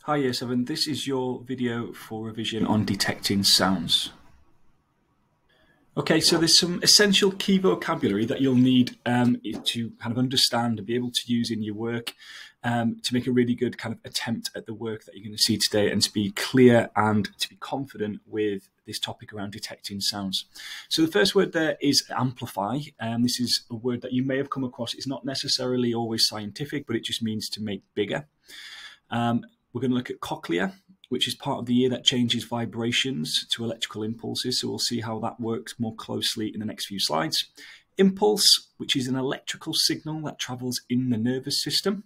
Hi Year 7, this is your video for revision on detecting sounds. Okay, so there's some essential key vocabulary that you'll need to kind of understand and be able to use in your work to make a really good kind of attempt at the work that you're going to see today and to be clear and to be confident with this topic around detecting sounds. So the first word there is amplify. This is a word that you may have come across. It's not necessarily always scientific, but it just means to make bigger. We're going to look at cochlea, which is part of the ear that changes vibrations to electrical impulses. So we'll see how that works more closely in the next few slides. Impulse, which is an electrical signal that travels in the nervous system.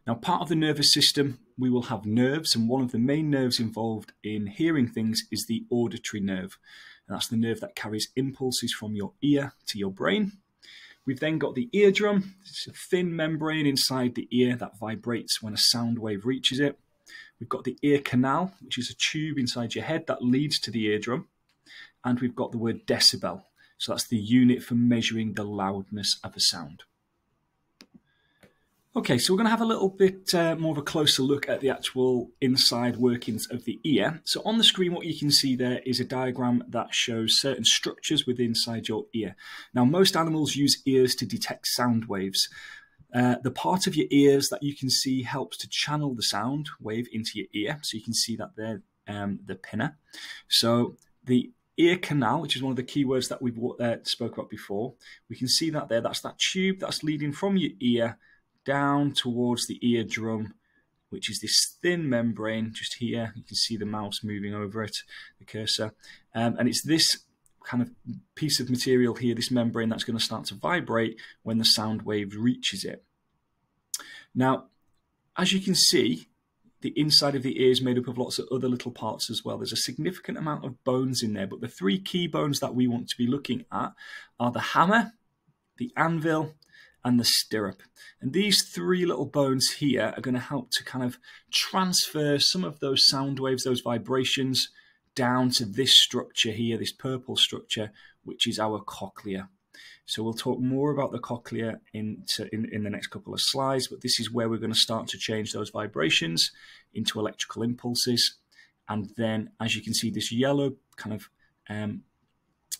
Now, part of the nervous system, we will have nerves, and one of the main nerves involved in hearing things is the auditory nerve. And that's the nerve that carries impulses from your ear to your brain. We've then got the eardrum. It's a thin membrane inside the ear that vibrates when a sound wave reaches it. We've got the ear canal, which is a tube inside your head that leads to the eardrum. And we've got the word decibel. So that's the unit for measuring the loudness of a sound. Okay, so we're going to have a little bit more of a closer look at the actual inside workings of the ear. So on the screen, what you can see there is a diagram that shows certain structures within inside your ear. Now, most animals use ears to detect sound waves. The part of your ears that you can see helps to channel the sound wave into your ear. So you can see that there, the pinna. So the ear canal, which is one of the key words that we've spoke about before, we can see that there. That's that tube that's leading from your ear down towards the eardrum, which is this thin membrane just here. You can see the mouse moving over it, the cursor. And it's this kind of piece of material here, this membrane, that's going to start to vibrate when the sound wave reaches it. Now, as you can see, the inside of the ear is made up of lots of other little parts as well. There's a significant amount of bones in there, but the three key bones that we want to be looking at are the hammer, the anvil, and the stirrup. And these three little bones here are going to help to kind of transfer some of those sound waves, those vibrations, down to this structure here, this purple structure, which is our cochlea. So we'll talk more about the cochlea in the next couple of slides, but this is where we're going to start to change those vibrations into electrical impulses. And then, as you can see, this yellow kind of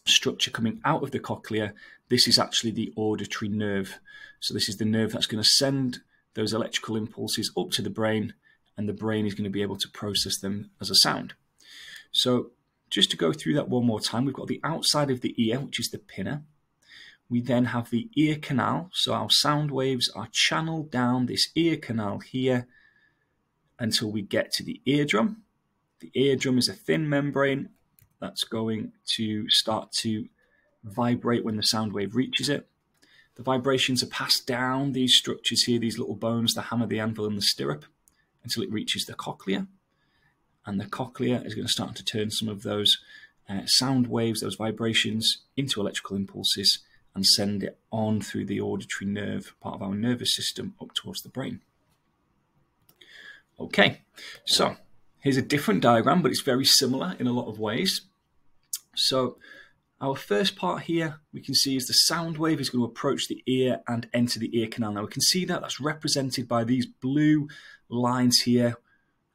structure coming out of the cochlea, this is actually the auditory nerve. So this is the nerve that's going to send those electrical impulses up to the brain, and the brain is going to be able to process them as a sound. So just to go through that one more time, we've got the outside of the ear, which is the pinna. We then have the ear canal. So our sound waves are channeled down this ear canal here until we get to the eardrum. The eardrum is a thin membrane that's going to start to vibrate when the sound wave reaches it. The vibrations are passed down these structures here, these little bones, the hammer, the anvil, and the stirrup, until it reaches the cochlea. And the cochlea is going to start to turn some of those sound waves, those vibrations, into electrical impulses and send it on through the auditory nerve, part of our nervous system, up towards the brain. Okay, so here's a different diagram, but it's very similar in a lot of ways. So our first part here, we can see is the sound wave is going to approach the ear and enter the ear canal. Now we can see that that's represented by these blue lines here,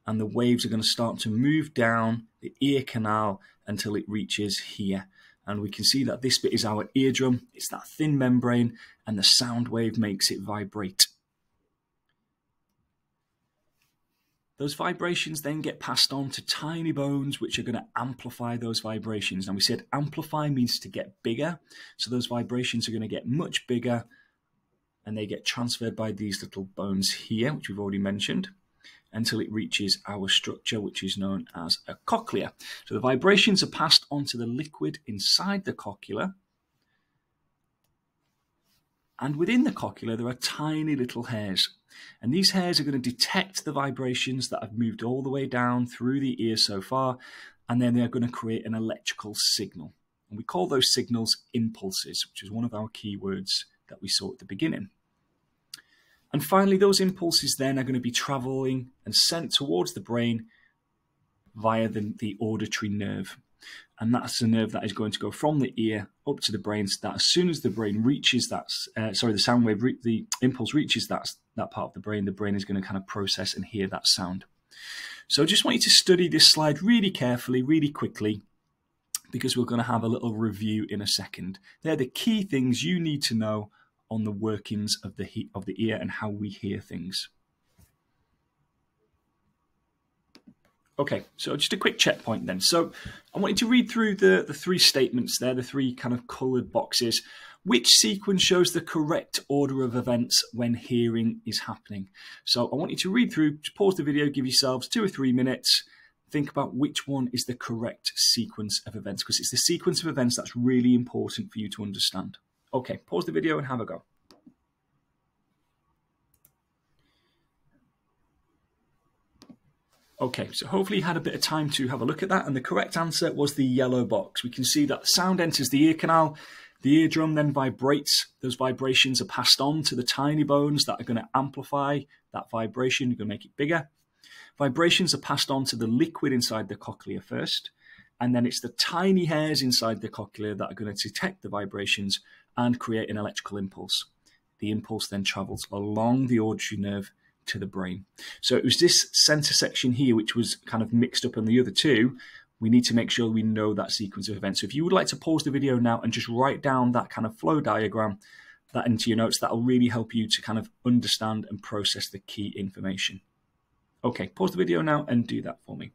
and the waves are going to start to move down the ear canal until it reaches here. And we can see that this bit is our eardrum. It's that thin membrane, and the sound wave makes it vibrate. Those vibrations then get passed on to tiny bones, which are going to amplify those vibrations. Now, we said amplify means to get bigger. So those vibrations are going to get much bigger, and they get transferred by these little bones here, which we've already mentioned, until it reaches our structure, which is known as a cochlea. So the vibrations are passed onto the liquid inside the cochlea. And within the cochlea, there are tiny little hairs. And these hairs are going to detect the vibrations that have moved all the way down through the ear so far, and then they're going to create an electrical signal. And we call those signals impulses, which is one of our key words that we saw at the beginning. And finally, those impulses then are going to be traveling and sent towards the brain via the auditory nerve. And that's the nerve that is going to go from the ear up to the brain, so that as soon as the brain reaches that, the sound wave, the impulse reaches that part of the brain is going to kind of process and hear that sound. So I just want you to study this slide really carefully, really quickly, because we're going to have a little review in a second. They're the key things you need to know on the workings of the ear and how we hear things. Okay, so just a quick checkpoint then. So I want you to read through the three statements there, the three kind of coloured boxes. Which sequence shows the correct order of events when hearing is happening? So I want you to read through, pause the video, give yourselves 2 or 3 minutes, think about which one is the correct sequence of events, because it's the sequence of events that's really important for you to understand. Okay, pause the video and have a go. Okay, so hopefully you had a bit of time to have a look at that, and the correct answer was the yellow box. We can see that sound enters the ear canal, the eardrum then vibrates. Those vibrations are passed on to the tiny bones that are going to amplify that vibration, you're going to make it bigger. Vibrations are passed on to the liquid inside the cochlea first, and then it's the tiny hairs inside the cochlea that are going to detect the vibrations and create an electrical impulse. The impulse then travels along the auditory nerve to the brain. So it was this center section here which was kind of mixed up on the other two. We need to make sure we know that sequence of events. So if you would like to pause the video now and just write down that kind of flow diagram that into your notes, that'll really help you to kind of understand and process the key information. Okay, pause the video now and do that for me.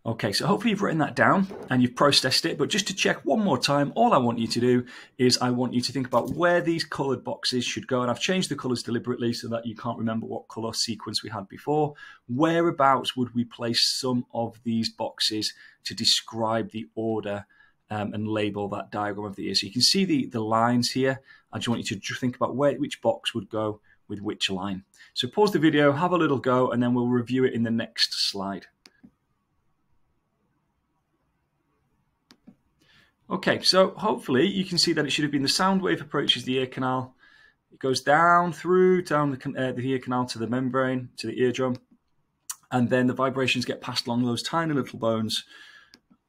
Okay, so hopefully you've written that down and you've processed it, but just to check one more time, all I want you to do is I want you to think about where these coloured boxes should go, and I've changed the colours deliberately so that you can't remember what colour sequence we had before. Whereabouts would we place some of these boxes to describe the order and label that diagram of the ear? So you can see the lines here. I just want you to think about which box would go with which line. So pause the video, have a little go, and then we'll review it in the next slide. Okay, so hopefully you can see that it should have been the sound wave approaches the ear canal. It goes down the ear canal to the membrane, to the eardrum, and then the vibrations get passed along those tiny little bones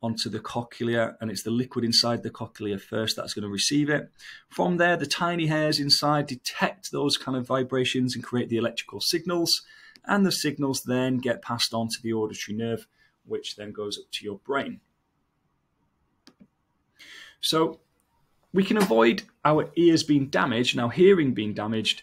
onto the cochlea, and it's the liquid inside the cochlea first that's going to receive it. From there, the tiny hairs inside detect those kind of vibrations and create the electrical signals, and the signals then get passed on to the auditory nerve, which then goes up to your brain. So we can avoid our ears being damaged, and our hearing being damaged,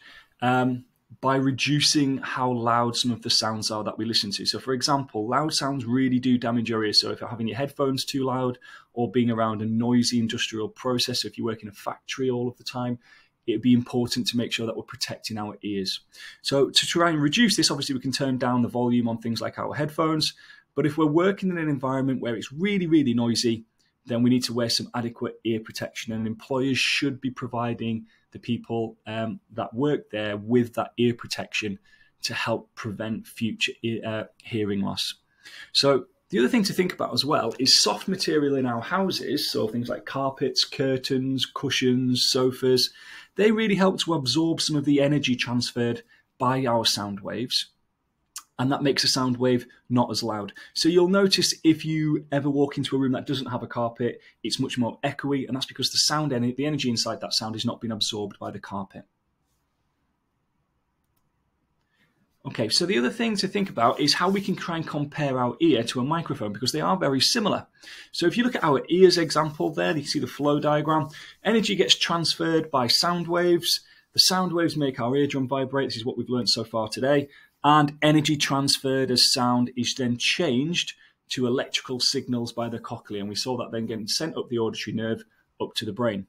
by reducing how loud some of the sounds are that we listen to. So for example, loud sounds really do damage your ears. So if you're having your headphones too loud, or being around a noisy industrial process, so if you work in a factory all of the time, it'd be important to make sure that we're protecting our ears. So to try and reduce this, obviously we can turn down the volume on things like our headphones, but if we're working in an environment where it's really, really noisy, then we need to wear some adequate ear protection, and employers should be providing the people that work there with that ear protection to help prevent future hearing loss. So the other thing to think about as well is soft material in our houses, so things like carpets, curtains, cushions, sofas. They really help to absorb some of the energy transferred by our sound waves, and that makes a sound wave not as loud. So you'll notice if you ever walk into a room that doesn't have a carpet, it's much more echoey, and that's because the energy inside that sound is not being absorbed by the carpet. Okay, so the other thing to think about is how we can try and compare our ear to a microphone, because they are very similar. So if you look at our ears example there, you see the flow diagram. Energy gets transferred by sound waves. The sound waves make our eardrum vibrate. This is what we've learned so far today. And energy transferred as sound is then changed to electrical signals by the cochlea. And we saw that then getting sent up the auditory nerve up to the brain.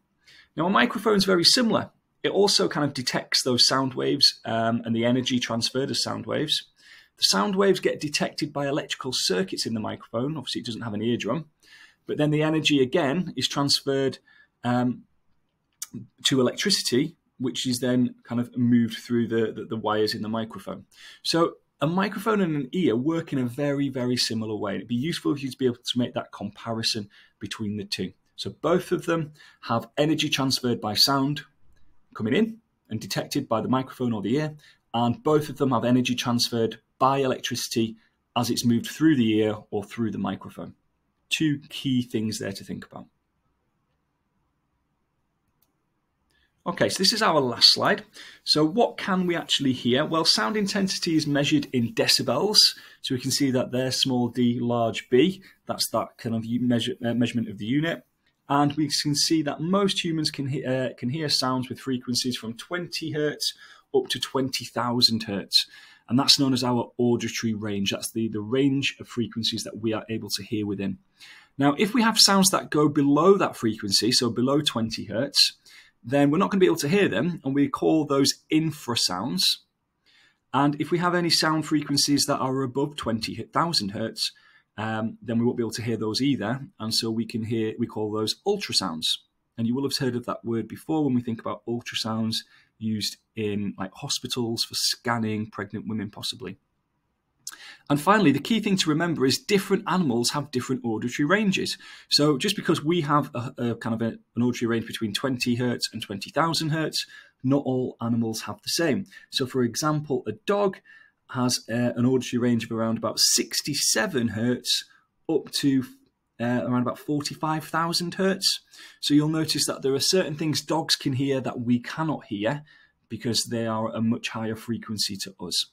Now, a microphone is very similar. It also kind of detects those sound waves and the energy transferred as sound waves. The sound waves get detected by electrical circuits in the microphone. Obviously, it doesn't have an eardrum. But then the energy, again, is transferred to electricity, which is then kind of moved through the wires in the microphone. So a microphone and an ear work in a very, very similar way. It'd be useful for you to be able to make that comparison between the two. So both of them have energy transferred by sound coming in and detected by the microphone or the ear, and both of them have energy transferred by electricity as it's moved through the ear or through the microphone. Two key things there to think about. Okay, so this is our last slide. So what can we actually hear? Well, sound intensity is measured in decibels. So we can see that there, small d, large B. That's that kind of measurement of the unit. And we can see that most humans can hear sounds with frequencies from 20 hertz up to 20,000 hertz. And that's known as our auditory range. That's the range of frequencies that we are able to hear within. Now, if we have sounds that go below that frequency, so below 20 hertz, then we're not going to be able to hear them, and we call those infrasounds. And if we have any sound frequencies that are above 20,000 hertz, then we won't be able to hear those either, and so we call those ultrasounds. And you will have heard of that word before when we think about ultrasounds used in like hospitals for scanning pregnant women possibly. And finally, the key thing to remember is different animals have different auditory ranges. So just because we have a kind of an auditory range between 20 hertz and 20,000 hertz, not all animals have the same. So for example, a dog has an auditory range of around about 67 hertz up to around about 45,000 hertz. So you'll notice that there are certain things dogs can hear that we cannot hear because they are a much higher frequency to us.